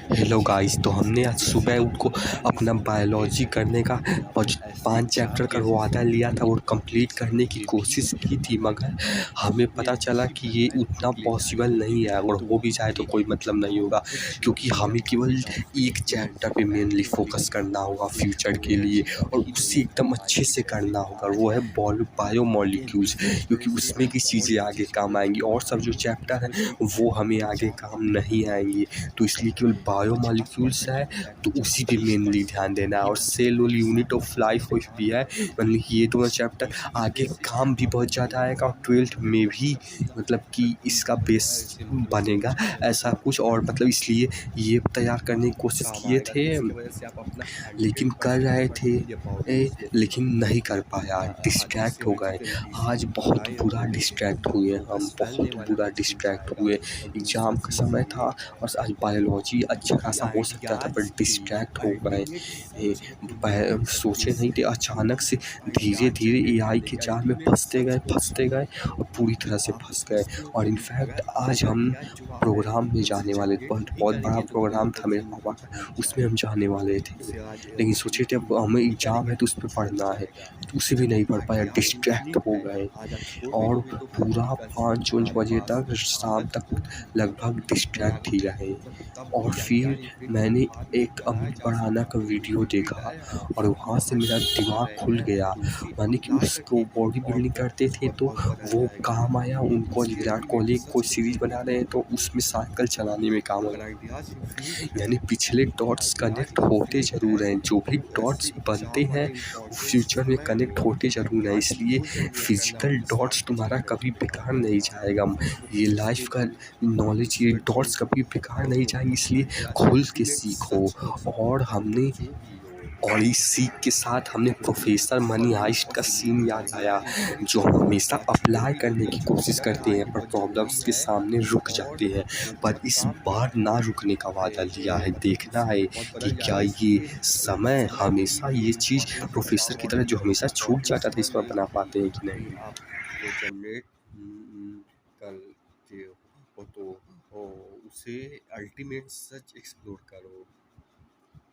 Hello guys, तो हमने आज सुबह उठ को अपना बायोलॉजी करने का 5 चैप्टर का वादा लिया था और कंप्लीट करने की कोशिश की थी, मगर हमें पता चला कि ये उतना पॉसिबल नहीं है और हो भी जाए तो कोई मतलब नहीं होगा, क्योंकि हमें केवल एक चैप्टर पे मेनली फोकस करना होगा फ्यूचर के लिए और उसे एकदम अच्छे से करना होगा। वो है बायोमॉलिक्यूल्स, क्योंकि उसमें की चीज़ें आगे काम आएंगी और सब जो चैप्टर हैं वो हमें आगे काम नहीं आएंगी। तो इसलिए केवल बायोमॉलिक्यूल्स है तो उसी पे मेनली ध्यान देना है। और सेल और यूनिट ऑफ लाइफ भी है, मतलब ये दोनों चैप्टर आगे काम भी बहुत ज़्यादा आएगा और 12th में भी मतलब कि इसका बेस बनेगा ऐसा कुछ। और मतलब इसलिए ये तैयार करने की कोशिश किए थे, लेकिन कर रहे थे लेकिन नहीं कर पाया, डिस्ट्रैक्ट हो गए। आज बहुत बुरा डिस्ट्रैक्ट हुए हम, बहुत बुरा डिस्ट्रैक्ट हुए। एग्ज़ाम का समय था और आज बायोलॉजी अच्छा खासा हो सकता था पर डिस्ट्रैक्ट हो गए। सोचे नहीं थे, अचानक से धीरे-धीरे एआई के जाल में फँसते गए और पूरी तरह से फँस गए। और इनफैक्ट आज हम प्रोग्राम में जाने वाले, बहुत बड़ा प्रोग्राम था मेरे पापा का, उसमें हम जाने वाले थे। लेकिन सोचे थे अब हमें एग्ज़ाम है तो उस पे पढ़ना है, तो उसे भी नहीं पढ़ पाया, डिस्ट्रैक्ट हो गए। और पूरा 5-5 बजे तक, शाम तक लगभग डिस्ट्रैक्ट ही रहे। और फिर मैंने एक अमित भड़ाना का वीडियो देखा और वहाँ से मेरा दिमाग खुल गया। माने कि उसको बॉडी बिल्डिंग करते थे तो वो काम आया उनको। विराट कोहली कोई सीरीज़ बना रहे हैं तो उसमें साइकिल चलाने में काम आया। यानी पिछले डॉट्स कनेक्ट होते ज़रूर हैं, जो भी डॉट्स बनते हैं फ्यूचर में कनेक्ट होते ज़रूर हैं। इसलिए फिजिकल डॉट्स तुम्हारा कभी बेकार नहीं जाएगा। ये लाइफ का नॉलेज, ये डॉट्स कभी बेकार नहीं जाएंगे, इसलिए खुल के सीखो। और इस सीख के साथ हमने प्रोफेसर मनी हाइस्ट का सीन याद आया, जो हम हमेशा अप्लाई करने की कोशिश करते हैं पर प्रॉब्लम्स के सामने रुक जाते हैं। पर इस बार ना रुकने का वादा लिया है, देखना है कि क्या ये समय हमेशा ये चीज़ प्रोफेसर की तरह जो हमेशा छूट जाता था इस पर बना पाते हैं कि नहीं। वो जनरेट करते हो तो उसे अल्टीमेट सच एक्सप्लोर करो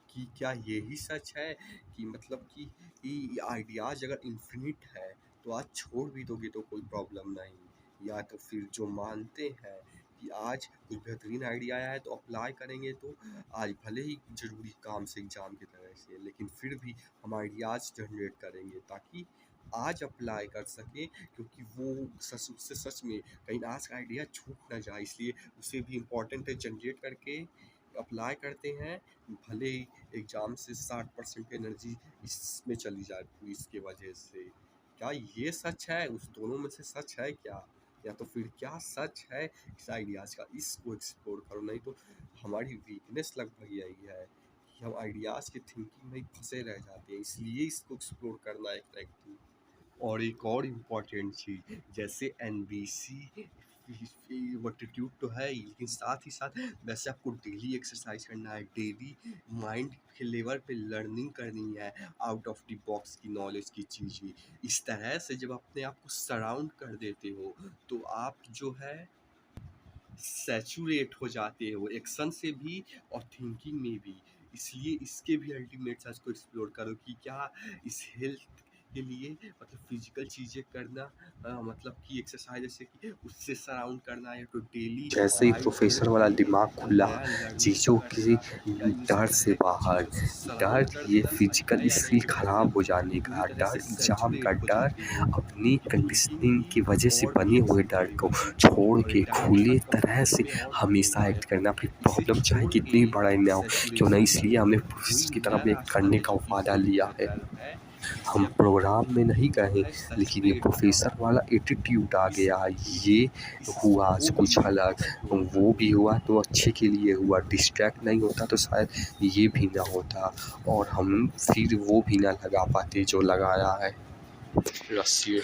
कि क्या यही सच है कि मतलब कि आइडियाज़ अगर इन्फिनिट है तो आज छोड़ भी दोगे तो कोई प्रॉब्लम नहीं, या तो फिर जो मानते हैं कि आज कुछ बेहतरीन आइडिया आया है तो अप्लाई करेंगे, तो आज भले ही ज़रूरी काम से एग्ज़ाम की तरह से, लेकिन फिर भी हम आइडियाज़ जनरेट करेंगे ताकि आज अप्लाई कर सकें, क्योंकि वो सच उससे सच में कहीं आज का आइडिया छूट ना जाए, इसलिए उसे भी इम्पोर्टेंट है जनरेट करके अप्लाई करते हैं। भले ही एग्ज़ाम से 60% एनर्जी इसमें चली जाए क्विज़ की वजह से। क्या ये सच है? उस दोनों में से सच है क्या? या तो फिर क्या सच है इस आइडियाज़ का? इसको एक्सप्लोर करो, नहीं तो हमारी वीकनेस लगभग यही है कि हम आइडियाज़ की थिंकिंग में ही फँसे रह जाते हैं, इसलिए इसको एक्सप्लोर करना है करेक्टली। और एक और इम्पॉर्टेंट चीज़, जैसे एनबीसी वर्टिट्यूड तो है ही, लेकिन साथ ही साथ वैसे आपको डेली एक्सरसाइज करना है, डेली माइंड के लेवल पे लर्निंग करनी है, आउट ऑफ द बॉक्स की नॉलेज की चीज़ें। इस तरह से जब अपने आप को सराउंड कर देते हो तो आप जो है सैचुरेट हो जाते हो एक्शन से भी और थिंकिंग में भी। इसलिए इसके भी अल्टीमेट सच को एक्सप्लोर करो कि क्या इस हेल्थ के लिए मतलब फिजिकल चीज़ें करना, मतलब कि एक्सरसाइज जैसे कि उससे सराउंड करना या तो डेली जैसे ही प्रोफेसर वाला दिमाग खुला, नया लर्निंग चीज़ों के करना या इन डर सब से बाहर, चीज़ों से डर सराउंड कर ये देना फिजिकल या स्किल तो ख़राब हो जाने पूरी का तरह डर, से एग्ज़ाम का सैचुरेट हो डर, जाते हो अपनी थिंकिंग कंडीशनिंग में की वजह से और भी बने हुए डर को छोड़ और के इंटेलेक्चुअल खुले तरह से कंफर्ट में और बने हमेशा हुए एक्ट करना। फिर इसे प्रॉब्लम चाहे छोड़ के कितनी भी बड़ा ही ना हो, क्यों ना, सैचुरेशन इसलिए करो। हमने कोई प्रोफेसर की नया तरफ एक रास्ता करने है का जो कि वादा लिया है। पैरेलल है, जिससे हम अपने आप प्रोग्राम में नहीं को जो गए, है लेकिन ये सैचुरेट प्रोफेसर करो। वाला एटीट्यूड आ इस गया, ये इस हुआ आज वो कुछ भी अलग। एक्सप्लोर वो करो। भी हुआ तो अच्छे के लिए हुआ, डिस्ट्रैक्ट नहीं होता तो शायद ये भी ना होता और हम फिर वो भी ना लगा पाते जो लगाया है। रस्सी।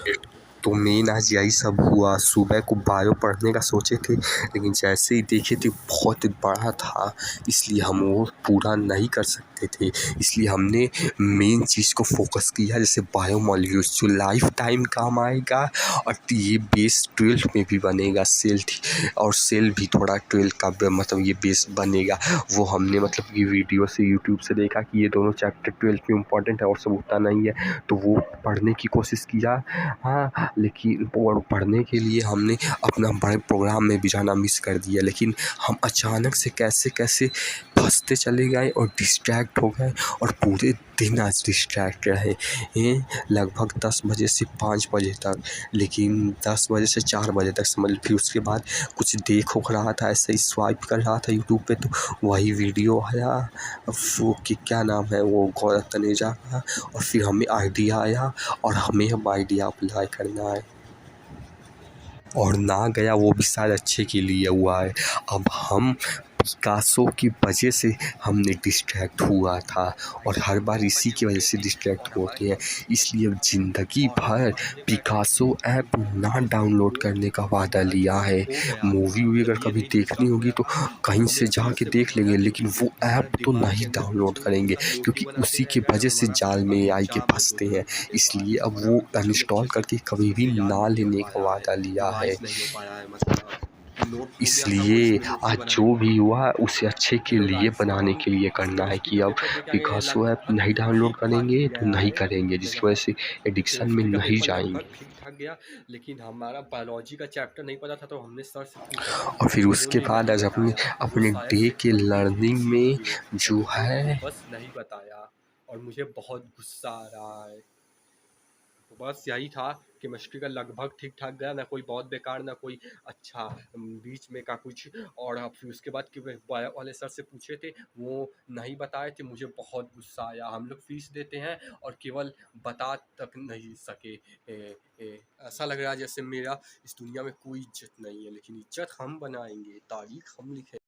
तो मेन आज यही सब हुआ। सुबह को बायो पढ़ने का सोचे थे, लेकिन जैसे ही देखे थे बहुत बड़ा था, इसलिए हम वो पूरा नहीं कर सकते थे। इसलिए हमने मेन चीज़ को फोकस किया, जैसे बायोमॉलिक्यूल्स जो लाइफ टाइम काम आएगा, और ये बेस 12 में भी बनेगा। सेल भी थोड़ा 12 का मतलब ये बेस बनेगा। वो हमने मतलब ये वीडियो से यूट्यूब से देखा कि ये दोनों चैप्टर 12 में इम्पॉर्टेंट है और सब उतना नहीं है, तो वो पढ़ने की कोशिश किया। हाँ, लेकिन पढ़ने के लिए हमने अपना बड़े प्रोग्राम में भी जाना मिस कर दिया। लेकिन हम अचानक से कैसे कैसे फंसते चले गए और डिस्ट्रैक्ट हो गए, और पूरे दिन आज डिस्ट्रैक्ट रहे लगभग 10 बजे से 5 बजे तक। लेकिन 10 बजे से 4 बजे तक समझ लो। फिर उसके बाद कुछ देख रहा था, ऐसे ही स्वाइप कर रहा था यूट्यूब पे, तो वही वीडियो आया, वो कि क्या नाम है वो, गौरव तनेजा का। और फिर हमें आइडिया आया, और हमें अब आइडिया अप्लाई करना है, और ना गया वो भी शायद अच्छे के लिए हुआ है। अब हम पिकासो की वजह से हमने डिस्ट्रैक्ट हुआ था, और हर बार इसी की वजह से डिस्ट्रैक्ट होते हैं। इसलिए अब ज़िंदगी भर पिकासो ऐप ना डाउनलोड करने का वादा लिया है। मूवी वूवी अगर कभी देखनी होगी तो कहीं से जाके देख लेंगे, लेकिन वो ऐप तो नहीं डाउनलोड करेंगे, क्योंकि उसी की वजह से जाल में आई के फंसते हैं। इसलिए अब वो अनइंस्टॉल करके कभी भी ना लेने का वादा लिया है। इसलिए आज जो भी हुआ उसे अच्छे के लिए बनाने के लिए करना है, कि अब पिकासो ऐप नहीं डाउनलोड करेंगे तो नहीं करेंगे, जिसकी वजह से तो एडिक्शन में फिर नहीं पेपर लगभग जाएंगे। ठीक ठाक गया, लेकिन हमारा बायोलॉजी का चैप्टर नहीं पता था, तो हमने सर से पूछा, और फिर तो उसके उन्होंने बाद नहीं आज अपने बताया। वो अपने शायद डे से के कोई लर्निंग एनबीसी में थे, जो वो है, बस नहीं बताया, और मुझे बहुत गुस्सा आ रहा है। तो बस यही था, केमिस्ट्री का लगभग ठीक ठाक गया, ना कोई बहुत बेकार ना कोई अच्छा, बीच में का कुछ। और अब फिर उसके बाद कि बायो वाले सर से पूछे थे, वो नहीं बताए थे। मुझे बहुत गुस्सा आया। हम लोग फीस देते हैं और केवल बता तक नहीं सके। ऐसा लग रहा है जैसे मेरा इस दुनिया में कोई इज्जत नहीं है, लेकिन इज्जत हम बनाएंगे, तारीख हम लिखेंगे।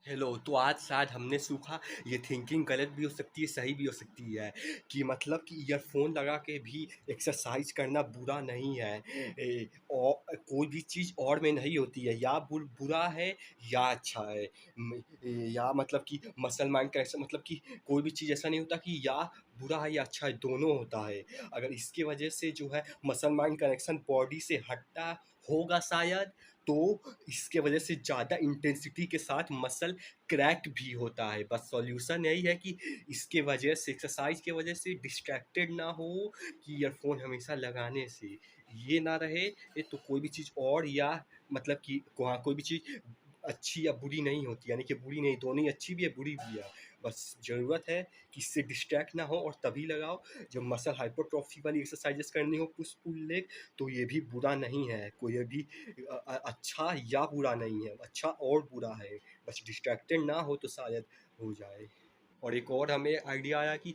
हेलो, तो आज शायद हमने सूखा, ये थिंकिंग गलत भी हो सकती है, सही भी हो सकती है, कि मतलब कि ईयरफोन लगा के भी एक्सरसाइज करना बुरा नहीं है। और कोई भी चीज़ और में नहीं होती है, या बुरा है या अच्छा है। या मतलब कि मसल माइंड का ऐसा मतलब कि कोई भी चीज़ ऐसा नहीं होता कि या बुरा है या अच्छा है, दोनों होता है। अगर इसके वजह से जो है मसल माइंड कनेक्शन बॉडी से हटता होगा शायद, तो इसके वजह से ज़्यादा इंटेंसिटी के साथ मसल क्रैक भी होता है। बस सॉल्यूशन यही है कि इसके वजह से, एक्सरसाइज के वजह से डिस्ट्रैक्टेड ना हो, कि ईयरफोन हमेशा लगाने से ये ना रहे। तो कोई भी चीज़ और, या मतलब कि वहाँ कोई भी चीज़ अच्छी या बुरी नहीं होती, यानी कि बुरी नहीं, दोनों ही अच्छी भी है बुरी भी है। बस ज़रूरत है कि इससे डिस्ट्रैक्ट ना हो, और तभी लगाओ जब मसल हाइपरट्रॉफी वाली एक्सरसाइजेस करनी हो, पुश पुल लेग। तो ये भी बुरा नहीं है, कोई भी अच्छा या बुरा नहीं है, अच्छा और बुरा है। बस डिस्ट्रैक्टेड ना हो तो शायद हो जाए। और एक और हमें आइडिया आया कि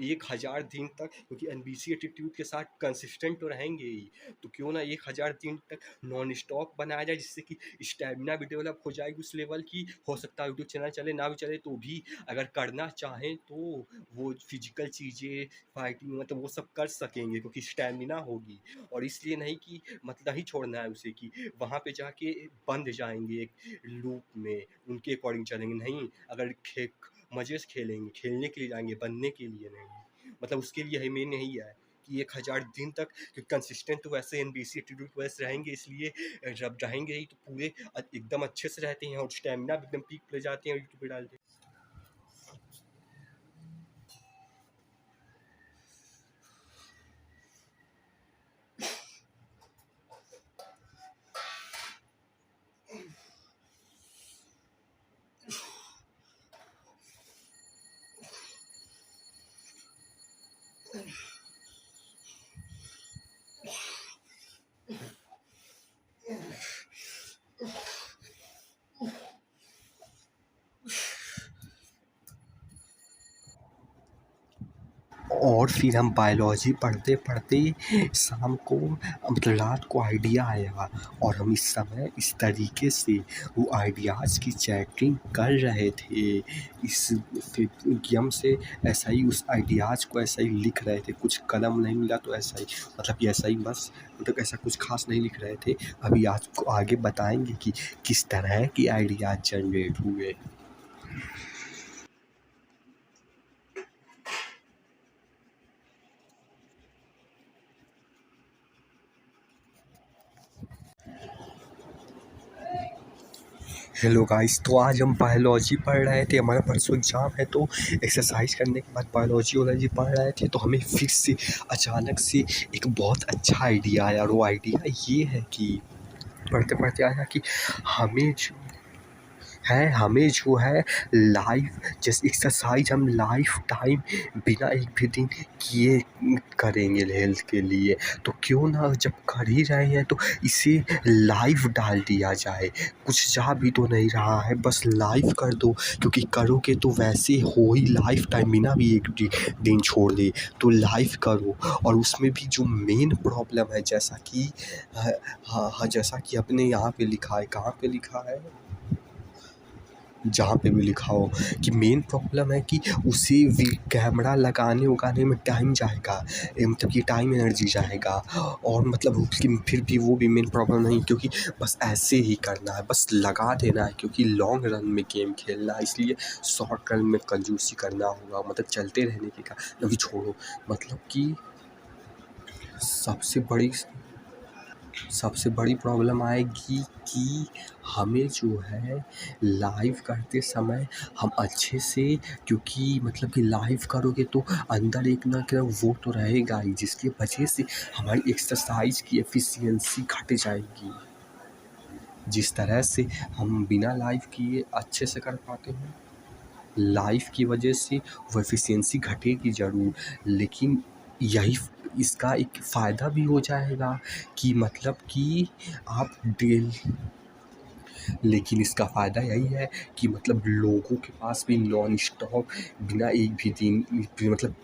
1000 दिन तक, क्योंकि एनबीसी एटीट्यूड के साथ कंसिस्टेंट तो रहेंगे ही, तो क्यों ना 1000 दिन तक नॉन स्टॉप बनाया जाए, जिससे कि स्टेमिना भी डेवलप हो जाएगी उस लेवल की। हो सकता है यूट्यूब चैनल चले ना भी चले, तो भी अगर करना चाहें तो वो फिजिकल चीज़ें, फाइटिंग, मतलब वो सब कर सकेंगे, क्योंकि स्टेमिना होगी। और इसलिए नहीं कि मतलब ही छोड़ना है उसे, कि वहाँ पे जाके बंध जाएंगे एक लूप में, उनके अकॉर्डिंग चलेंगे नहीं। अगर मज़े से खेलेंगे, खेलने के लिए जाएंगे, बनने के लिए नहीं। मतलब उसके लिए मेन यही है कि 1000 दिन तक कंसिस्टेंट, तो वैसे एनबीसी एटीट्यूड वैसे रहेंगे, इसलिए जब रहेंगे ही तो पूरे एकदम अच्छे से रहते हैं, और स्टेमिना भी एकदम पीक पे जाते हैं, यूट्यूब पे डालते हैं। और फिर हम बायोलॉजी पढ़ते पढ़ते शाम को मतलब रात को आइडिया आया और हम इस समय इस तरीके से वो आइडियाज़ की चैटिंग कर रहे थे इस माध्यम से। ऐसा ही उस आइडियाज़ को ऐसा ही लिख रहे थे, कुछ कलम नहीं मिला तो ऐसा ही मतलब कि ऐसा ही बस मतलब ऐसा कुछ खास नहीं लिख रहे थे। अभी आपको आगे बताएंगे कि किस तरह की आइडियाज़ जनरेट हुए। हेलो गाइस, तो आज हम बायोलॉजी पढ़ रहे थे, हमारा परसों एग्ज़ाम है तो एक्सरसाइज करने के बाद बायोलॉजी पढ़ रहे थे तो हमें फिर से अचानक से एक बहुत अच्छा आइडिया आया और वो आइडिया ये है कि पढ़ते पढ़ते आया कि हमें जो है लाइफ जैसे एक्सरसाइज हम लाइफ टाइम बिना एक भी दिन किए करेंगे हेल्थ के लिए। तो क्यों ना जब कर ही रहे हैं तो इसे लाइव डाल दिया जाए। कुछ जा भी तो नहीं रहा है, बस लाइव कर दो क्योंकि करोगे तो वैसे हो ही लाइफ टाइम बिना भी एक दिन छोड़ दे तो लाइव करो। और उसमें भी जो मेन प्रॉब्लम है जैसा कि हाँ जैसा कि अपने यहाँ पे लिखा है, कहाँ पे लिखा है, जहाँ पे भी लिखा हो कि मेन प्रॉब्लम है कि उसे भी कैमरा लगाने उगाने में टाइम जाएगा, मतलब कि टाइम एनर्जी जाएगा। और मतलब उसकी फिर भी वो भी मेन प्रॉब्लम नहीं क्योंकि बस ऐसे ही करना है, बस लगा देना है क्योंकि लॉन्ग रन में गेम खेलना है, इसलिए शॉर्ट रन में कंजूसी करना होगा, मतलब चलते रहने की का अभी छोड़ो। मतलब कि सबसे बड़ी सबसे बड़ी प्रॉब्लम आएगी कि हमें जो है लाइव करते समय हम अच्छे से, क्योंकि मतलब कि लाइव करोगे तो अंदर एक ना कि वो तो रहेगा ही जिसकी वजह से हमारी एक्सरसाइज की एफिशिएंसी घट जाएगी। जिस तरह से हम बिना लाइव किए अच्छे से कर पाते हैं, लाइव की वजह से वो एफिशिएंसी घटेगी ज़रूर, लेकिन यही इसका एक फ़ायदा भी हो जाएगा कि मतलब कि आप डेल लेकिन इसका फ़ायदा यही है कि मतलब लोगों के पास भी नॉन स्टॉप बिना एक भी दिन मतलब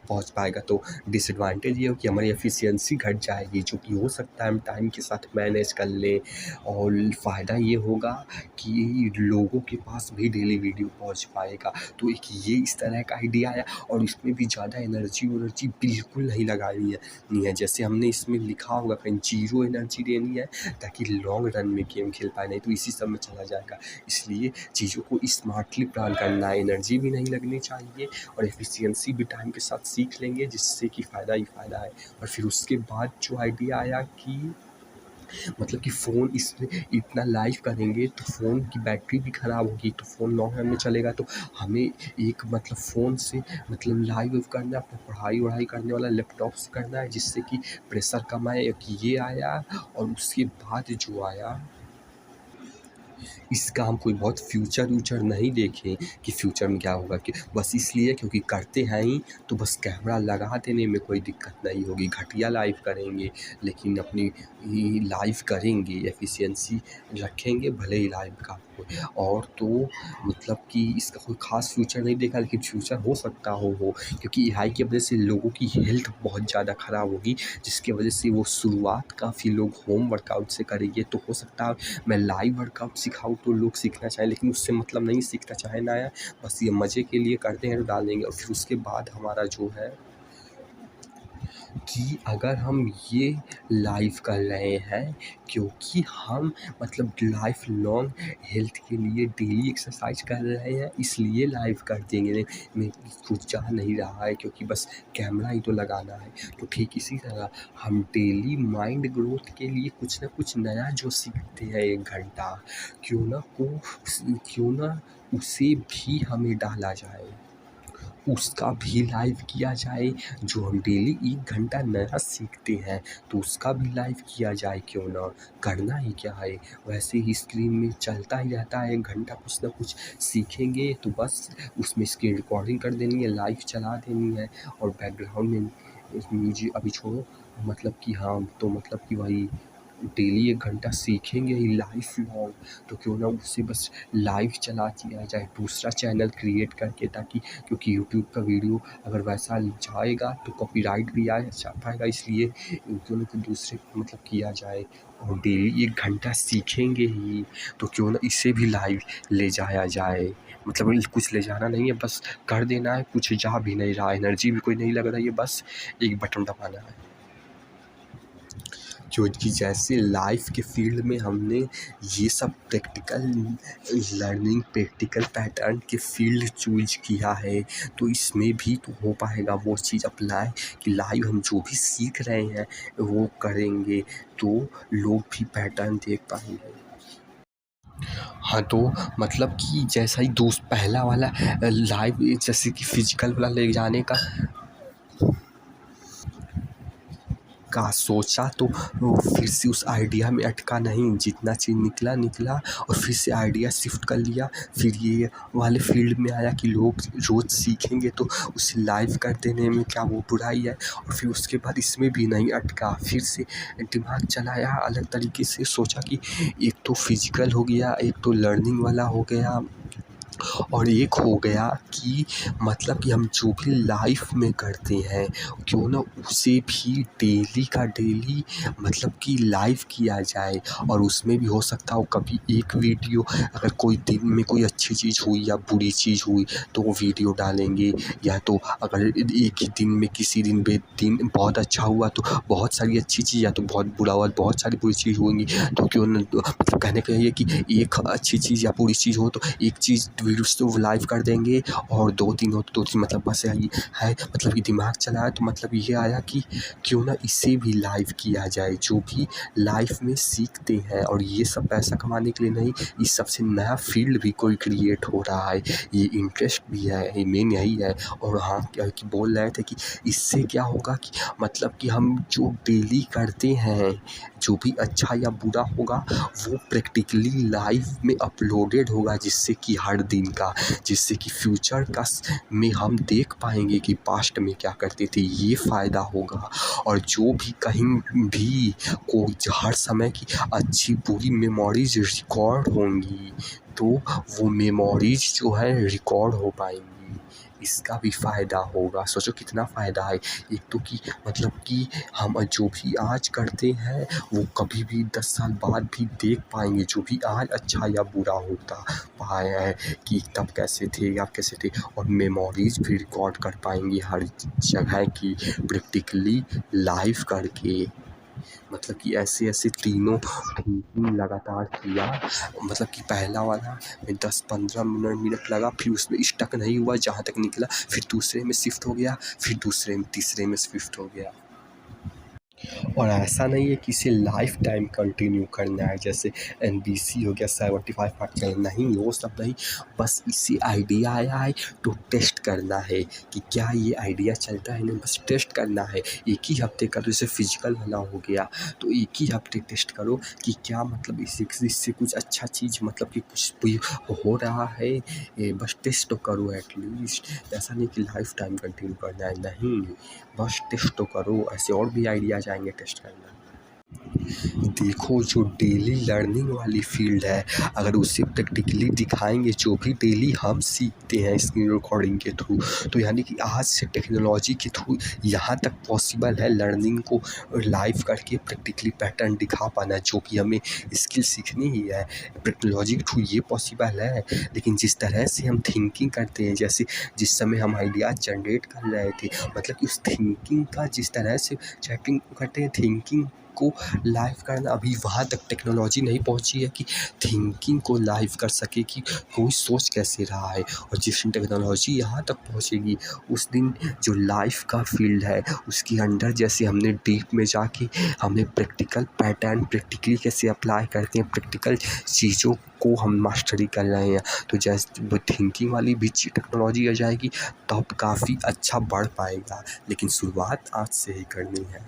पहुंच पाएगा। तो डिसएडवांटेज ये हो कि हमारी एफिशिएंसी घट जाएगी, जो कि हो सकता है हम टाइम के साथ मैनेज कर लें। और फ़ायदा ये होगा कि लोगों के पास भी डेली वीडियो पहुंच पाएगा। तो एक ये इस तरह का आइडिया आया और इसमें भी ज़्यादा एनर्जी बिल्कुल नहीं लगानी है नहीं है, जैसे हमने इसमें लिखा होगा कहीं जीरो एनर्जी देनी है ताकि लॉन्ग रन में गेम खेल पाए, नहीं तो इसी सब में चला जाएगा। इसलिए चीज़ों को स्मार्टली प्लान करना है, एनर्जी भी नहीं लगनी चाहिए और एफिशिएंसी भी टाइम के साथ सीख लेंगे जिससे कि फ़ायदा ही फ़ायदा है। और फिर उसके बाद जो आइडिया आया कि मतलब कि फ़ोन इसमें इतना लाइव करेंगे तो फ़ोन की बैटरी भी ख़राब होगी, तो फ़ोन लॉन्ग रन में चलेगा तो हमें एक मतलब फ़ोन से मतलब लाइव करना है, अपना पढ़ाई-वढ़ाई करने वाला लैपटॉप से करना है जिससे कि प्रेशर कम आए। एक ये आया और उसके बाद जो आया इसका हम कोई बहुत फ्यूचर नहीं देखें कि फ्यूचर में क्या होगा, कि बस इसलिए क्योंकि करते हैं ही तो बस कैमरा लगा देने में कोई दिक्कत नहीं होगी। घटिया लाइव करेंगे लेकिन अपनी लाइव करेंगे, एफिशिएंसी रखेंगे भले ही लाइव का हो। और तो मतलब कि इसका कोई ख़ास फ्यूचर नहीं देखा, लेकिन फ्यूचर हो सकता हो क्योंकि एआई की वजह से लोगों की हेल्थ बहुत ज़्यादा ख़राब होगी, जिसकी वजह से वो शुरुआत काफ़ी लोग होम वर्कआउट से करेंगे। तो हो सकता है मैं लाइव वर्कआउट सिखाऊँ तो लोग सीखना चाहें, लेकिन उससे मतलब नहीं सीखना चाहे ना है, बस ये मज़े के लिए करते हैं तो डाल देंगे। और फिर उसके बाद हमारा जो है कि अगर हम ये लाइव कर रहे हैं क्योंकि हम मतलब लाइफ लॉन्ग हेल्थ के लिए डेली एक्सरसाइज कर रहे हैं इसलिए लाइव कर देंगे। नहीं कुछ जा नहीं रहा है क्योंकि बस कैमरा ही तो लगाना है। तो ठीक इसी तरह हम डेली माइंड ग्रोथ के लिए कुछ ना कुछ नया जो सीखते हैं 1 घंटा, क्यों ना उसे भी हमें डाला जाए, उसका भी लाइव किया जाए। जो हम डेली 1 घंटा नया सीखते हैं तो उसका भी लाइव किया जाए, क्यों ना। करना ही क्या है, वैसे ही स्क्रीन में चलता ही रहता है 1 घंटा, कुछ ना कुछ सीखेंगे तो बस उसमें स्क्रीन रिकॉर्डिंग कर देनी है, लाइव चला देनी है और बैकग्राउंड में म्यूजिक अभी छोड़ो, मतलब कि हाँ तो मतलब कि वही डेली 1 घंटा सीखेंगे ही लाइफ लॉन्ग, तो क्यों ना उससे बस लाइव चला दिया जाए दूसरा चैनल क्रिएट करके, ताकि क्योंकि यूट्यूब का वीडियो अगर वैसा जाएगा तो कॉपीराइट भी आ पाएगा, इसलिए क्यों ना कोई दूसरे मतलब किया जाए। और डेली 1 घंटा सीखेंगे ही तो क्यों ना इसे भी लाइव ले जाया जाए। मतलब कुछ ले जाना नहीं है, बस कर देना है, कुछ जा भी नहीं रहा, एनर्जी भी कोई नहीं लग रही है, बस एक बटन दबाना है। क्योंकि जैसे लाइफ के फील्ड में हमने ये सब प्रैक्टिकल लर्निंग, प्रैक्टिकल पैटर्न के फील्ड चूज किया है, तो इसमें भी तो हो पाएगा वो चीज़ अप्लाई कि लाइव हम जो भी सीख रहे हैं वो करेंगे तो लोग भी पैटर्न देख पाएंगे। हाँ, तो मतलब कि जैसा ही पहला वाला लाइव जैसे कि फिजिकल वाला ले जाने का सोचा, तो वो फिर से उस आइडिया में अटका नहीं, जितना चीज़ निकला और फिर से आइडिया शिफ्ट कर लिया। फिर ये वाले फील्ड में आया कि लोग रोज़ सीखेंगे तो उसे लाइव कर देने में क्या वो बुराई है। और फिर उसके बाद इसमें भी नहीं अटका, फिर से दिमाग चलाया अलग तरीके से, सोचा कि एक तो फिजिकल हो गया, एक तो लर्निंग वाला हो गया, और एक हो गया कि मतलब कि हम जो भी लाइफ में करते हैं क्यों ना उसे भी डेली का डेली मतलब कि लाइव किया जाए। और उसमें भी हो सकता हो कभी एक वीडियो, अगर कोई दिन में कोई अच्छी चीज़ हुई या बुरी चीज़ हुई तो वो वीडियो डालेंगे, या तो अगर एक ही दिन में किसी दिन दिन बहुत अच्छा हुआ तो बहुत सारी अच्छी चीज़, या तो बहुत बुरा हुआ बहुत सारी बुरी चीज़ होंगी, तो क्यों ना मतलब कहने का ये कि एक अच्छी चीज़ या बुरी चीज़ हो तो एक चीज़ वीडियोस तो लाइव कर देंगे, और 2-3 हो तो 2-3 मतलब बस यही है। मतलब कि दिमाग चलाया तो मतलब ये आया कि क्यों ना इसे भी लाइव किया जाए, जो भी लाइफ में सीखते हैं। और ये सब पैसा कमाने के लिए नहीं, इस सबसे नया फील्ड भी कोई क्रिएट हो रहा है, ये इंटरेस्ट भी है, ये मेन यही है। और हाँ, क्या कि बोल रहे थे कि इससे क्या होगा कि मतलब कि हम जो डेली करते हैं जो भी अच्छा या बुरा होगा वो प्रैक्टिकली लाइव में अपलोडेड होगा, जिससे कि हर दिन का, जिससे कि फ्यूचर का में हम देख पाएंगे कि पास्ट में क्या करते थे, ये फ़ायदा होगा। और जो भी कहीं भी को हर समय की अच्छी बुरी मेमोरीज रिकॉर्ड होंगी, तो वो मेमोरीज जो है रिकॉर्ड हो पाएंगी, इसका भी फ़ायदा होगा। सोचो कितना फ़ायदा है। एक तो कि मतलब कि हम जो भी आज करते हैं वो कभी भी 10 साल बाद भी देख पाएंगे, जो भी आज अच्छा या बुरा होता पाया है कि तब कैसे थे या कैसे थे, और मेमोरीज भी रिकॉर्ड कर पाएंगे हर जगह की प्रैक्टिकली लाइव करके। मतलब कि ऐसे तीनों थिंकिंग लगातार किया। मतलब कि पहला वाला में 10-15 मिनट लगा, फिर उसमें स्टक नहीं हुआ, जहाँ तक निकला फिर दूसरे में शिफ्ट हो गया, फिर दूसरे में तीसरे में शिफ्ट हो गया। और ऐसा नहीं है कि इसे लाइफ टाइम कंटिन्यू करना है, जैसे NBC हो गया 75 पार्ट चैनल, नहीं वो सब नहीं, बस इसे आइडिया आया है तो टेस्ट करना है कि क्या ये आइडिया चलता है, नहीं बस टेस्ट करना है। एक ही हफ्ते करो, जैसे फिजिकल वाला हो गया तो एक ही हफ्ते टेस्ट करो कि क्या मतलब इससे कुछ अच्छा चीज़ मतलब कि कुछ भी हो रहा है, बस टेस्ट तो करो एटलीस्ट। ऐसा नहीं कि लाइफ टाइम कंटिन्यू करना है, नहीं बस टेस्ट तो करो। ऐसे और भी आइडियाज़ आएंगे टेस्ट करना। देखो जो डेली लर्निंग वाली फील्ड है, अगर उसे प्रैक्टिकली दिखाएंगे जो भी डेली हम सीखते हैं स्क्रीन रिकॉर्डिंग के थ्रू, तो यानी कि आज से टेक्नोलॉजी के थ्रू यहाँ तक पॉसिबल है लर्निंग को लाइव करके प्रैक्टिकली पैटर्न दिखा पाना, जो कि हमें स्किल सीखनी ही है। टेक्नोलॉजी के थ्रू ये पॉसिबल है, लेकिन जिस तरह से हम थिंकिंग करते हैं, जैसे जिस समय हम आइडियाज जनरेट कर रहे थे, मतलब कि उस थिंकिंग का जिस तरह से चैटिंग करते हैं, थिंकिंग को लाइव करना, अभी वहाँ तक टेक्नोलॉजी नहीं पहुँची है कि थिंकिंग को लाइव कर सके कि कोई सोच कैसे रहा है। और जिस दिन टेक्नोलॉजी यहाँ तक पहुँचेगी उस दिन जो लाइफ का फील्ड है उसके अंदर जैसे हमने डीप में जाके हमने प्रैक्टिकल पैटर्न प्रैक्टिकली कैसे अप्लाई करते हैं, प्रैक्टिकल चीज़ों को हम मास्टरी कर रहे हैं, तो जैसे थिंकिंग वाली भी टेक्नोलॉजी आ जाएगी तब काफ़ी अच्छा बढ़ पाएगा, लेकिन शुरुआत आज से ही करनी है।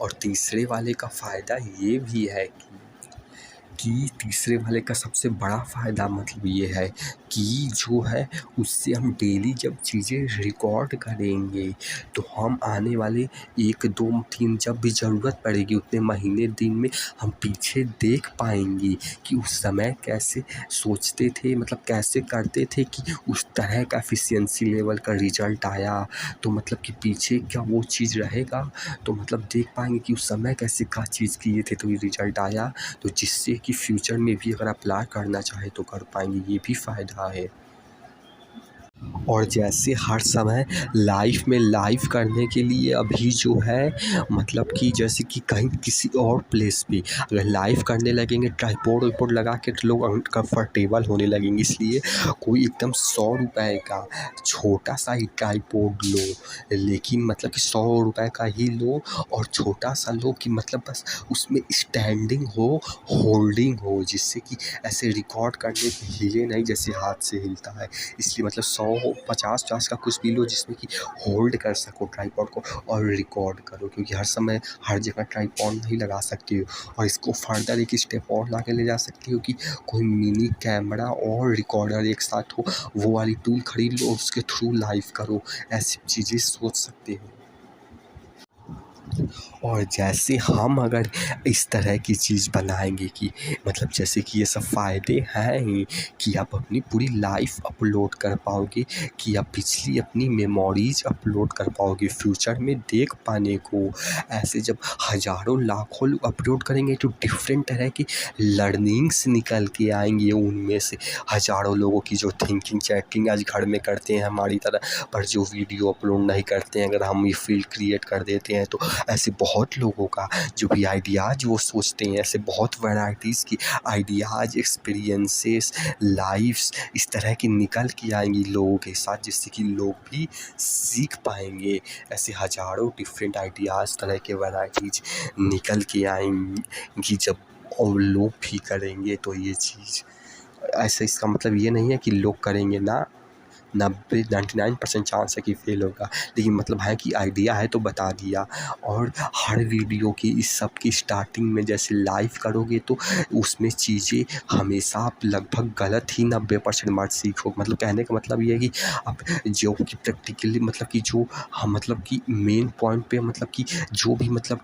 और तीसरे वाले का फ़ायदा ये भी है कि तीसरे वाले का सबसे बड़ा फ़ायदा मतलब ये है कि जो है उससे हम डेली जब चीज़ें रिकॉर्ड करेंगे तो हम आने वाले 1, 2, 3 जब भी ज़रूरत पड़ेगी उतने महीने दिन में हम पीछे देख पाएंगे कि उस समय कैसे सोचते थे, मतलब कैसे करते थे कि उस तरह का एफिशिएंसी लेवल का रिज़ल्ट आया। तो मतलब कि पीछे क्या वो चीज़ रहेगा, तो मतलब देख पाएंगे कि उस समय कैसे क्या चीज़ किए थे तो ये रिज़ल्ट आया। तो जिससे कि फ्यूचर में भी अगर अप्लाई करना चाहे तो कर पाएंगे, ये भी फ़ायदा है। और जैसे हर समय लाइफ में लाइव करने के लिए अभी जो है मतलब कि जैसे कि कहीं किसी और प्लेस पे अगर लाइव करने लगेंगे ट्राइपॉड वाइपॉड लगा के तो लोग अनकम्फर्टेबल होने लगेंगे, इसलिए कोई एकदम 100 रुपए का छोटा सा ही ट्राइपॉड लो, लेकिन मतलब कि 100 रुपए का ही लो और छोटा सा लो कि मतलब बस उसमें स्टैंडिंग हो, होल्डिंग हो, जिससे कि ऐसे रिकॉर्ड करने पे हिले नहीं जैसे हाथ से हिलता है। इसलिए मतलब 100, 50 का कुछ भी लो जिसमें कि होल्ड कर सको ट्राइपॉड को और रिकॉर्ड करो, क्योंकि हर समय हर जगह ट्राइपॉड नहीं लगा सकते हो। और इसको फर्दर एक स्टेप और ला के ले जा सकते हो कि कोई मिनी कैमरा और रिकॉर्डर एक साथ हो, वो वाली टूल खरीद लो और उसके थ्रू लाइव करो। ऐसी चीज़ें सोच सकते हो। और जैसे हम अगर इस तरह की चीज़ बनाएंगे कि मतलब जैसे कि ये सब फ़ायदे हैं ही कि आप अपनी पूरी लाइफ अपलोड कर पाओगे, कि आप पिछली अपनी मेमोरीज अपलोड कर पाओगे फ्यूचर में देख पाने को। ऐसे जब हज़ारों लाखों लोग अपलोड करेंगे तो डिफरेंट तरह की लर्निंग्स निकल के आएंगी उनमें से। हज़ारों लोगों की जो थिंकिंग चैटिंग आज घर में करते हैं हमारी तरह, पर जो वीडियो अपलोड नहीं करते हैं, अगर हम ये फील्ड क्रिएट कर देते हैं तो ऐसे बहुत लोगों का जो भी आइडियाज़ वो सोचते हैं, ऐसे बहुत वैराइटीज़ की आइडियाज़, एक्सपीरियंसेस, लाइफ्स इस तरह की निकल के आएंगी लोगों के साथ, जिससे कि लोग भी सीख पाएंगे। ऐसे हज़ारों डिफरेंट आइडियाज़ तरह के वैराइटीज़ निकल के आएंगी जब और लोग भी करेंगे तो ये चीज़ ऐसे। इसका मतलब ये नहीं है कि लोग करेंगे ना, 99% चांस है कि फेल होगा, लेकिन मतलब है कि आइडिया है तो बता दिया। और हर वीडियो की इस सब की स्टार्टिंग में जैसे लाइव करोगे तो उसमें चीज़ें हमेशा आप लगभग गलत ही 90% मार्क्स सीखो। मतलब कहने का मतलब ये है कि आप जो कि प्रैक्टिकली मतलब कि जो हम मतलब कि मेन पॉइंट पे मतलब कि जो भी मतलब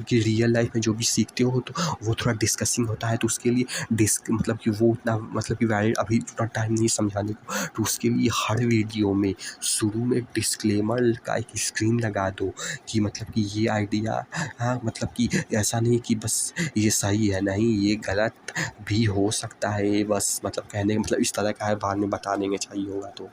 कि रियल लाइफ में जो भी सीखते हो तो वो थोड़ा डिस्कसिंग होता है, तो उसके लिए मतलब कि वो उतना मतलब कि वैलिड अभी उतना टाइम नहीं समझाने को। तो उसके लिए हर वीडियो में शुरू में डिस्क्लेमर का एक स्क्रीन लगा दो कि मतलब कि ये आइडिया, हाँ मतलब कि ऐसा नहीं कि बस ये सही है, नहीं ये गलत भी हो सकता है, बस मतलब कहने का मतलब इस तरह का है, बाद में बता देंगे चाहिए होगा तो।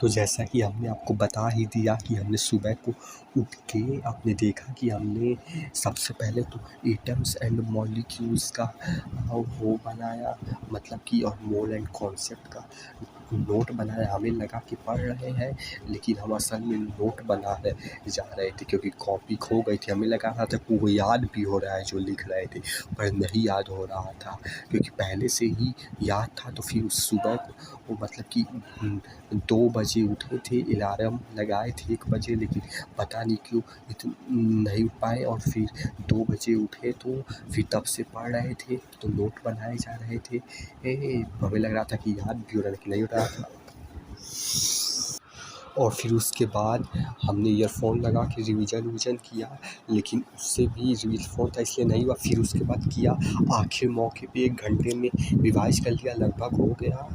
तो जैसा कि हमने आपको बता ही दिया कि हमने सुबह को उठ के आपने देखा कि हमने सबसे पहले तो एटम्स एंड मॉलिक्यूल्स का वो बनाया, मतलब कि और मोल एंड कॉन्सेप्ट का नोट बनाया। हमें लगा कि पढ़ रहे हैं, लेकिन हम असल में नोट बना रहे जा रहे थे, क्योंकि कॉपी खो गई थी। हमें लगा रहा था कि वो याद भी हो रहा है जो लिख रहे थे, पर नहीं याद हो रहा था, क्योंकि पहले से ही याद था। तो फिर उस सुबह को वो मतलब कि 2 बजे उठे थे, अलार्म लगाए थे 1 बजे, लेकिन पता नहीं क्यों नहीं उठ पाए। और फिर 2 बजे उठे तो फिर तब से पढ़ रहे थे, तो नोट बनाए जा रहे थे। हमें लग रहा था कि याद भी हो रहा, लेकिन नहीं हो रहा था। और फिर उसके बाद हमने ईयरफ़ोन लगा के रिवीजन किया, लेकिन उससे भी ईयरफ़ोन था इसलिए नहीं हुआ। फिर उसके बाद किया, आखिर मौके पे 1 घंटे में रिवाइज़ कर लिया, लगभग हो गया।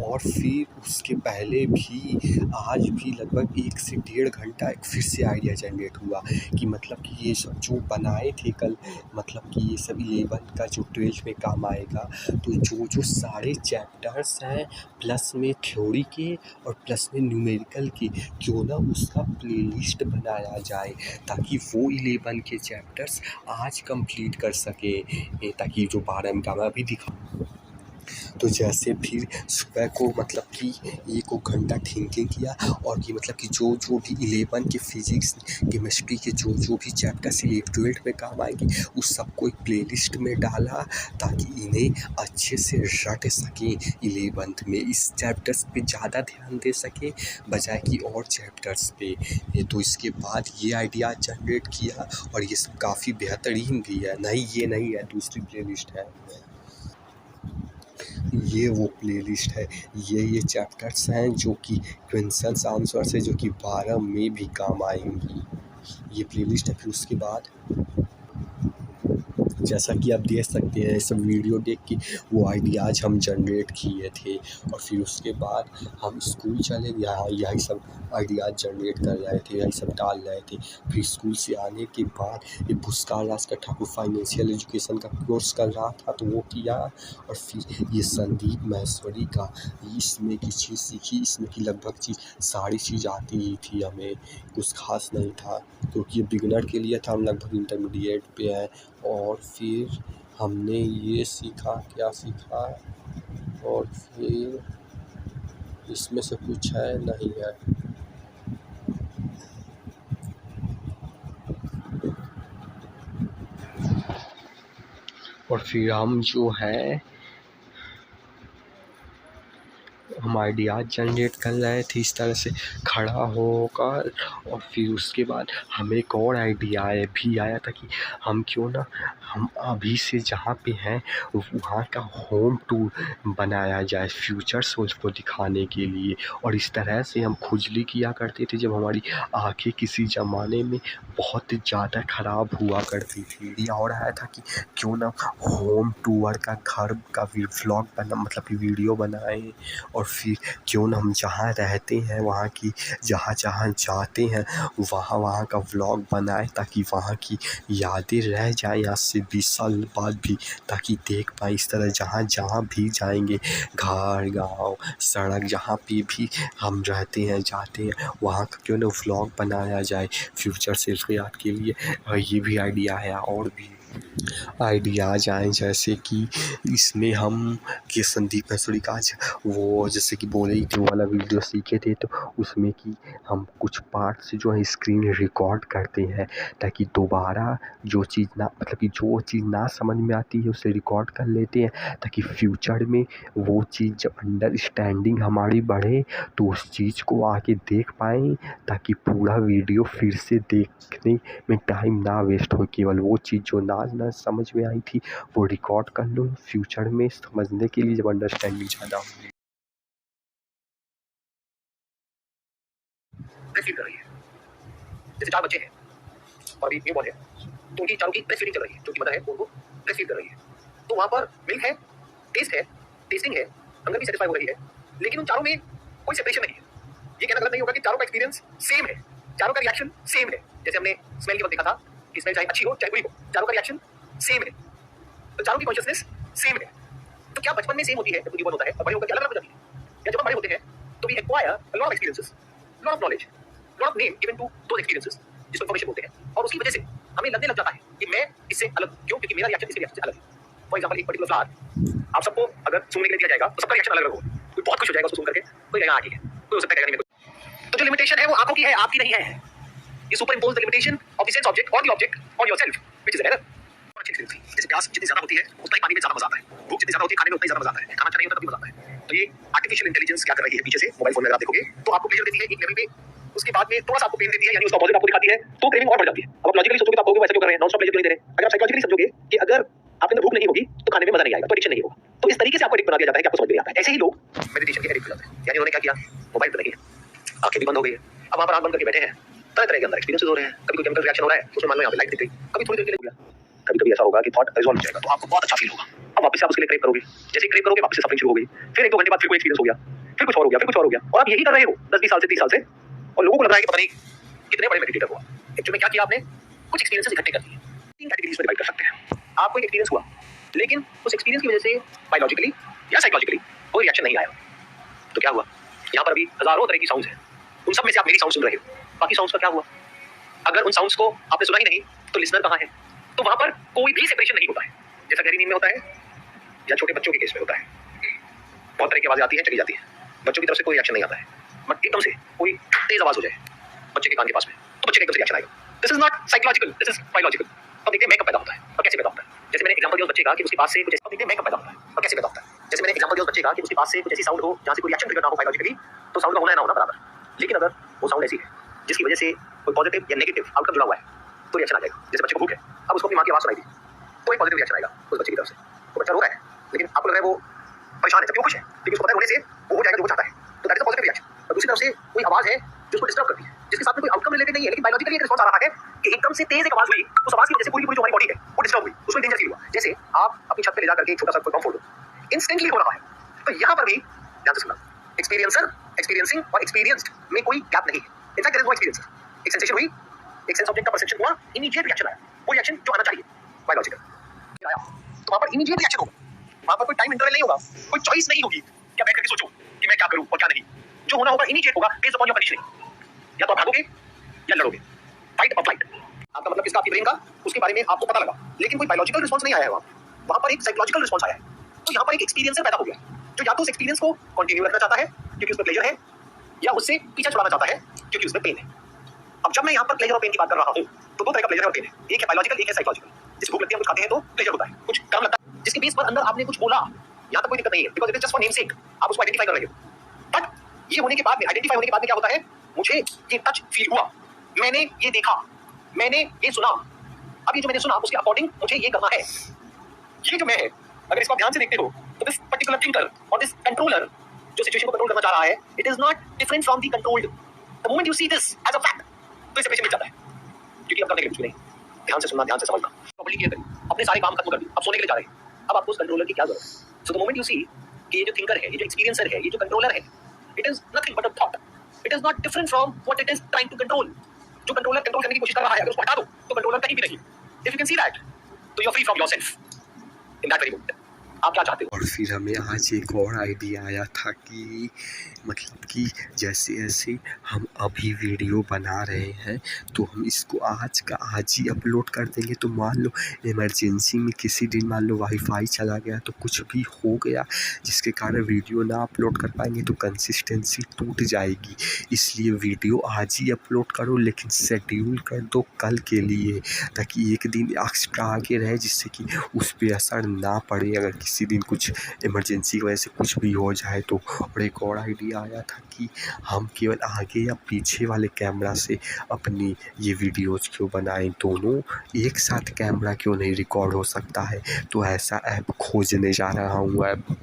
और फिर उसके पहले भी आज भी लगभग 1 से 1.5 घंटा एक फिर से आइडिया जनरेट हुआ कि मतलब कि ये सब जो बनाए थे कल, मतलब कि ये सब 11 का जो 12th में काम आएगा, तो जो सारे चैप्टर्स हैं प्लस में थ्योरी के और प्लस में न्यूमेरिकल के, क्यों ना उसका प्लेलिस्ट बनाया जाए, ताकि वो 11 के चैप्टर्स आज कंप्लीट कर सके, ताकि जो 12 का मैं अभी दिखा तो जैसे फिर सुबह को मतलब कि 1 घंटा थिंकिंग किया और कि मतलब कि जो भी 11 के फिजिक्स केमिस्ट्री के जो भी चैप्टर्स 12 में काम आएंगे उस सबको एक प्लेलिस्ट में डाला ताकि इन्हें अच्छे से रट सकें 11th में, इस चैप्टर्स पे ज़्यादा ध्यान दे सकें बजाय कि और चैप्टर्स पे। तो इसके बाद ये आइडिया जनरेट किया और ये सब काफ़ी बेहतरीन भी है। नहीं ये नहीं है, दूसरी प्लेलिस्ट है, ये वो प्लेलिस्ट है। ये चैप्टर्स हैं जो कि क्वेश्चंस आंसर्स है जो कि 12 में भी काम आएंगी, ये प्लेलिस्ट है। फिर उसके बाद जैसा कि आप देख सकते हैं सब वीडियो देख के वो आइडियाज़ हम जनरेट किए थे और फिर उसके बाद हम स्कूल चले, यहाँ यही सब आइडियाज़ जनरेट कर रहे थे, यही सब डाल रहे थे। फिर स्कूल से आने के बाद ये पुरस्कार राज का ठाकुर फाइनेंशियल एजुकेशन का कोर्स कर रहा था तो वो किया। और फिर ये संदीप माहेश्वरी का, इसमें की चीज़ सीखी, इसमें की लगभग चीज़ सारी चीज़ आती ही थी हमें, कुछ खास नहीं था क्योंकि ये बिगनर के लिए था, हम लगभग इंटरमीडिएट पे हैं। और फिर हमने ये सीखा, क्या सीखा, और फिर इसमें से कुछ है नहीं है। और फिर हम जो है हम आइडियाज़ जनरेट कर रहे थे इस तरह से खड़ा होकर। और फिर उसके बाद हमें एक और आइडिया भी आया था कि हम क्यों ना हम अभी से जहाँ पे हैं वहाँ का होम टूर बनाया जाए फ्यूचर सोच को दिखाने के लिए। और इस तरह से हम खुजली किया करते थे जब हमारी आँखें किसी ज़माने में बहुत ज़्यादा ख़राब हुआ करती थी। या और आया था कि क्यों ना होम टूर का घर का व्लॉग बना, मतलब कि वीडियो बनाएं। और फिर क्यों ना हम जहाँ रहते हैं वहाँ की, जहाँ जहाँ जाते हैं वहाँ वहाँ का व्लॉग बनाएं ताकि वहाँ की यादें रह जाएं आज से 20 साल बाद भी, ताकि देख पाएँ इस तरह जहाँ जहाँ भी जाएंगे, घर गाँव सड़क जहाँ पे भी हम रहते हैं जाते हैं वहाँ का क्यों ना व्लॉग बनाया जाए फ्यूचर सेल्फ याद के लिए। ये भी आइडिया है। और भी आइडियाज़ आए जैसे कि इसमें हम कि संदीप माहेश्वरी का आज वो जैसे कि बोले कि वाला वीडियो सीखे थे तो उसमें कि हम कुछ पार्ट से जो है स्क्रीन रिकॉर्ड करते हैं ताकि दोबारा जो चीज़ ना, मतलब कि जो चीज़ ना समझ में आती है उसे रिकॉर्ड कर लेते हैं ताकि फ्यूचर में वो चीज़ जब अंडरस्टैंडिंग हमारी बढ़े तो उस चीज़ को आके देख पाएँ, ताकि पूरा वीडियो फिर से देखने में टाइम ना वेस्ट हो, केवल वो चीज़ जो ना समझ में आई थी वो रिकॉर्ड कर लो फ्यूचर में समझने के लिए जब अंडरस्टैंडिंग ज़्यादा होगी। ब्रेस्ट फीड कर रही है, जैसे 4 बच्चे हैं और अभी न्यूबॉर्न है तो उनकी चारों की ब्रेस्ट फीडिंग चल रही है, जो कि मदर है वो उनको ब्रेस्ट फीड कर रही है। तो वहाँ पर मिल्क है, टेस्ट है, टेस्टिंग है, हंगर भी सेटिस्फाई हो रही है, लेकिन उन चारों में कोई सेपरेशन नहीं है। ये कहना गलत नहीं होगा कि चारों का एक्सपीरियंस सेम है, चारों का रिएक्शन सेम है। जैसे हमने स्मेल के वक्त देखा था कि स्मेल चाहे अच्छी हो चाहे बुरी हो, चारों का रिएक्शन सेम है, तो चारों की कॉन्शियसनेस सेम है। तो क्या बचपन में सेम होती है जब न्यूबॉर्न होता है और बड़े होकर अलग अलग हो जाती है, या जब हम बड़े होते हैं तो we acquire a lot of experiences, lot of knowledge, lot of name given to those experiences जिसको इन्फॉर्मेशन बोलते हैं, और उसकी वजह से हमें लगने लग जाता है कि मैं इससे अलग क्यों, क्योंकि मेरा रिएक्शन इसके रिएक्शन से अलग है। फॉर एग्जांपल एक पर्टिकुलर फ्लावर आप सबको अगर सूंघने के लिए दिया जाएगा तो सबका रिएक्शन अलग अलग होगा। कोई बहुत खुश हो जाएगा उसको सूंघ करके, कोई कहेगा आगे है, कोई हो सकता है कहने में। तो जो लिमिटेशन है वो आंखों की है, आपकी नहीं है। You superimpose the limitation of the sense object or the object on yourself, which is an error. जैसे प्यास जितनी ज्यादा होती है उतना ही पानी में ज्यादा मजा आता है, भूख जितनी ज्यादा होती है खाने में उतना ही ज्यादा मजा आता है, खाना अच्छा नहीं होता तभी मजा आता है। तो ये आर्टिफिशियल इंटेलिजेंस क्या कर रही है पीछे से मोबाइल फोन में अगर आप देखोगे तो आपको प्लेजर देती है एक लेवल पे, उसके बाद में थोड़ा सा आपको पेन देती है, यानी उसका अपोजिट आपको दिखाती है, तो क्रेविंग और बढ़ जाती है। अब आप लॉजिकली सोचोगे तो आप कहोगे वैसे क्यों कर रहे हैं, नॉन स्टॉप प्लेजर क्यों नहीं दे रहे। अगर आप साइकोलॉजिकली समझोगे कि अगर आपके अंदर भूख नहीं होगी तो खाने में मजा नहीं आएगा, तो एडिक्शन नहीं होगा। तो इस तरीके से आपको एडिक्ट बना दिया जाता है कि आपको समझ में आता है। ऐसे ही लोग मेडिटेशन के एडिक्ट हो जाते हैं, यानी उन्होंने क्या किया, मोबाइल पे लगे, आंखें भी बंद हो गई है, अब वहां पर आंख बंद करके बैठे हैं, तरह तरह के अंदर एक्सपीरियंसेस हो रहे हैं। कभी कोई केमिकल रिएक्शन हो रहा है उसमें मान लो यहाँ पे लाइट दिख गई, कभी थोड़ी देर के लिए हो गया, कभी कभी ऐसा होगा कि थॉट रिजॉल्व हो जाएगा तो आपको बहुत अच्छा फील होगा। अब वापस से आप उसके लिए क्रेव करोगे, जैसे क्रेव करोगे वापस से सफरिंग शुरू हो गई, फिर 1-2 घंटे बाद फिर कोई एक्सपीरियंस हो गया, फिर कुछ और हो गया, फिर कुछ और हो गया, और आप यही कर रहे हो 10-20 साल से 30 साल से, और लोगों को लग रहा है कि पता नहीं कितने बड़े मेडिटेटर हुआ। एक्चुअली में क्या किया आपने, कुछ एक्सपीरियंसेस इकट्ठे कर दिए, 3 कैटेगरीज में डिवाइड कर सकते हैं। आपको एक एक्सपीरियंस हुआ, लेकिन उस एक्सपीरियंस की वजह से बायोलॉजिकली या साइकोलॉजिकली कोई रिएक्शन नहीं आया, तो क्या हुआ, यहाँ पर अभी हजारों तरह की साउंड्स हैं, उन सब में से आप मेरी साउंड सुन रहे हो, बाकी साउंड्स का क्या हुआ। अगर उन साउंड्स को आपने सुना ही नहीं तो लिसनर कहाँ है, तो वहां पर कोई भी सेपरेशन नहीं होता है, जैसा गहरी नींद में होता है या छोटे बच्चों के केस में होता है। बहुत तरह की आवाजें आती हैं, चली जाती हैं, बच्चों की तरफ से कोई रिएक्शन नहीं आता है, बट एकदम से कोई तेज आवाज हो जाए बच्चे के कान के पास में, तो बच्चे का एकदम से रिएक्शन आएगा। This is not psychological, this is biological. अब देखते हैं मेकअप पैदा होता है और कैसे पैदा होता है। जैसे मैंने एग्जांपल दिया उस बच्चे का कि उसके पास से कुछ ऐसा, देखते हैं मेकअप पैदा होता है और कैसे पैदा होता है। जैसे मैंने एग्जांपल दिया उस बच्चे का कि उसके पास से कुछ ऐसी साउंड हो जहां से कोई रिएक्शन ट्रिगर ना हो बायोलॉजिकली, तो साउंड का होना है ना होना बराबर। लेकिन अगर वो साउंड ऐसी है जिसकी वजह से कोई पॉजिटिव या नेगेटिव आउटकम जुड़ा हुआ है, तो रिएक्शन आ जाएगा। जैसे बच्चे को भूख है, अब उसको अपनी मां की आवाज सुनाई दी, तो एक पॉजिटिव रिएक्शन आएगा उस बच्चे की तरफ से। तो बच्चा रो रहा है, लेकिन आपको लग रहा है वो परेशान है, जबकि वो खुश है, क्योंकि उसको पता है रोने से वो हो जाएगा जो वो चाहता है। तो that is a positive reaction. और दूसरी तरफ से कोई आवाज है जो उसको डिस्टर्ब करती है, जिसके साथ में कोई आउटकम रिलेटेड नहीं है, लेकिन बायोलॉजिकली एक रिस्पांस आ रहा है कि एकदम से तेज एक आवाज हुई, उस आवाज की वजह से पूरी पूरी जो हमारी बॉडी है वो डिस्टर्ब हुई, उसमें डेंजर फील हुआ। जैसे आप अपनी छत पे ले जाकर के एक छोटा सा बम फोड़ दो, इंस्टेंटली हो रहा है। तो यहाँ पर भी ध्यान से सुनना, एक्सपीरियंसर, एक्सपीरियंसिंग और एक्सपीरियंस्ड में कोई गैप नहीं है। In fact there is no experiencer. एक सेंसेशन हुई, एक सेंस ऑब्जेक्ट का परसेप्शन हुआ, इमीडिएट रिएक्शन आया, वो रिएक्शन जो आना चाहिए बायोलॉजिकल आया, तो वहां पर इमीडिएट रिएक्शन होगा, वहां पर कोई टाइम इंटरवल नहीं होगा, कोई चॉइस नहीं होगी क्या बैठ करके सोचो कि मैं क्या करूं और क्या नहीं। जो होना होगा इमीडिएट होगा बेस्ड अपॉन योर कंडीशनिंग। या तो आप भागोगे या लड़ोगे, फाइट और फ्लाइट। आपका मतलब किसका, आपकी ब्रेन का, उसके बारे में आपको पता लगा, लेकिन कोई बायोलॉजिकल रिस्पांस नहीं आया है वहां पर एक साइकोलॉजिकल रिस्पांस आया है। तो यहाँ पर एक एक्सपीरियंसर पैदा हो गया जो या तो उस एक्सपीरियंस को कंटिन्यू रखना चाहता है क्योंकि उसमें प्लेजर है, या उससे पीछा छुड़ाना चाहता है क्योंकि उसमें पेन है। अब जब मैं यहाँ पर प्लेजर और पेन की बात कर रहा हूँ, तो दो तरह का प्लेजर और पेन है, एक है बायोलॉजिकल, एक है साइकोलॉजिकल। जिसको भूख लगती है, कुछ खाते हैं तो प्लेजर होता है, कुछ काम लगता है, जिसके बेस पर अंदर आपने कुछ बोला, यहाँ तक कोई दिक्कत नहीं है, because it is just for name सेक, आप उसको आइडेंटिफाई कर रहे हो। बट ये होने के बाद में, आइडेंटिफाई होने के बाद में क्या होता है, मुझे ये टच फील हुआ, मैंने ये देखा, मैंने ये सुना, अब ये जो मैंने सुना उसके अकॉर्डिंग मुझे ये करना है। ये जो मैं है, अगर इसको आप ध्यान से देखते हो, तो दिस पर्टिकुलर थिंकर और दिस कंट्रोलर जो सिचुएशन को कंट्रोल करना चाह रहा है, it is not different from the controlled. The moment you see this as a fact, तो इसे मिल जाता है, क्योंकि अब करने के कुछ नहीं। ध्यान से सुनना, ध्यान से समझना, प्रॉपर्ली क्लियर करिए, अपने सारे काम खत्म कर दिए, अब सोने के लिए जा रहे हैं, अब आपको उस कंट्रोलर की क्या जरूरत है। सो द मोमेंट यू सी कि ये जो थिंकर है, ये जो एक्सपीरियंसर है, ये जो कंट्रोलर है, it is nothing but a thought, it is not different from what it is trying to control. जो कंट्रोलर कंट्रोल करने की कोशिश कर रहा है, अगर उसको हटा दो तो कंट्रोलर कहीं भी नहीं। If you can see that, तो you are free from yourself in that very moment. आप क्या चाहते हो। और फिर हमें आज एक और आइडिया आया था कि मतलब कि जैसे ऐसे हम अभी वीडियो बना रहे हैं, तो हम इसको आज का आज ही अपलोड कर देंगे। तो मान लो इमरजेंसी में किसी दिन मान लो वाईफाई चला गया, तो कुछ भी हो गया जिसके कारण वीडियो ना अपलोड कर पाएंगे, तो कंसिस्टेंसी टूट जाएगी। इसलिए वीडियो आज ही अपलोड करो, लेकिन शेड्यूल कर दो कल के लिए, ताकि एक दिन एक्स्ट्रा आगे रहे, जिससे कि उस पर असर ना पड़े अगर किसी दिन कुछ इमरजेंसी की वजह से कुछ भी हो जाए तो। और एक और आइडिया आया था कि हम केवल आगे या पीछे वाले कैमरा से अपनी ये वीडियोज़ क्यों बनाएं, दोनों एक साथ कैमरा क्यों नहीं रिकॉर्ड हो सकता है। तो ऐसा ऐप खोजने जा रहा हूँ ऐप।